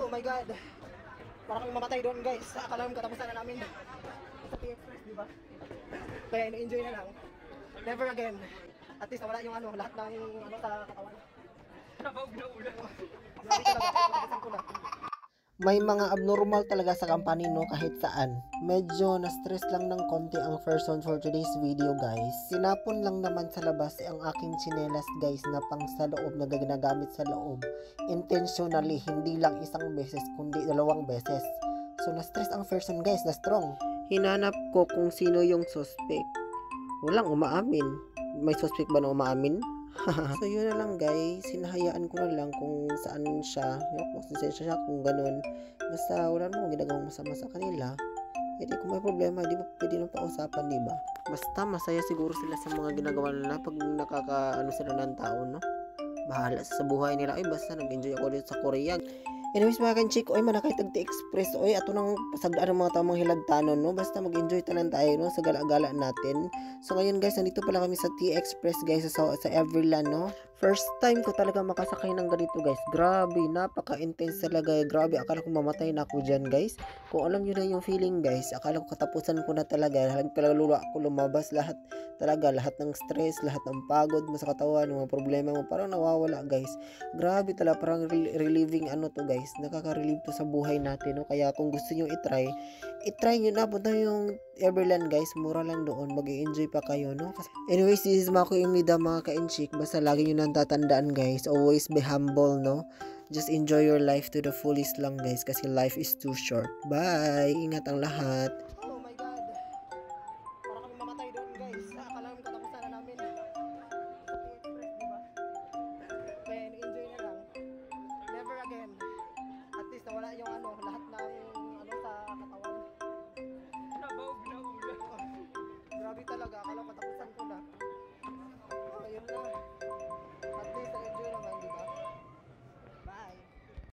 Oh my God. Para kami mamatay doon guys. Akala namin katapusan na namin. Sa P-Express, di ba? Kaya ina-enjoy na lang. Never again. At least wala yung ano, lahat ng ano sa katawan. Nabawag na ulan. Grabe talaga. Nakasan ko na. May mga abnormal talaga sa company no kahit saan. Medyo na-stress lang ng konti ang person for today's video guys. Sinapon lang naman sa labas ang aking tsinelas guys na pang sa loob na ginagamit sa loob. Intentionally, hindi lang isang beses kundi 2 beses. So na-stress ang person guys, na strong. Hinanap ko kung sino yung suspect. Walang umaamin. May suspect ba na umaamin? So yun na lang guys, sinahayaan ko na lang kung saan siya, konsensya siya kung ganun. Basta wala namang ginagawang masama sa kanila. Hindi kung may problema, di ba pwede nang pausapan, di ba? Basta masaya siguro sila sa mga ginagawa nila pag nakakaano sila ng tao, no? Bahala sa buhay nila. Ay basta nag-enjoy ako dito sa Korea. Anyways mga kanchik, oy manakay tagti express, oy ato nang pasagdaan ng mga tamang hilagtanon, no? Basta mag-enjoy tanan tayo, no? Sa gala-gala natin. So ngayon guys, nandito pala kami sa T-Express guys, sa Everland, no? First time ko talaga makasakay ng ganito guys. Grabe, napaka-intense talaga. Grabe, akala ko mamatay na ako dyan guys. Kung alam nyo na yung feeling guys, akala ko katapusan ko na talaga. Nagpalulula ako lumabas lahat talaga. Lahat ng stress, lahat ng pagod mo sa katawan, mga problema mo, parang nawawala guys. Grabe talaga, parang relieving ano to guys. Nakaka-relieve to sa buhay natin, no? Kaya kung gusto nyo i-try nyo na. Punta yung Everland guys, mura lang doon, mag-i-enjoy pa kayo, no? Anyways, this is Mako Imida mga ka-enchik. Basta lagi nyo nang tatandaan guys, always be humble, no? Just enjoy your life to the fullest lang guys, kasi life is too short. Bye! Ingat ang lahat. Oh my God. Para kami mamatay doon guys. Akala namin katapusan na namin. Sa P-Express, di ba? Kaya enjoy na lang. Never again. At least nawala yung ano, lahat ng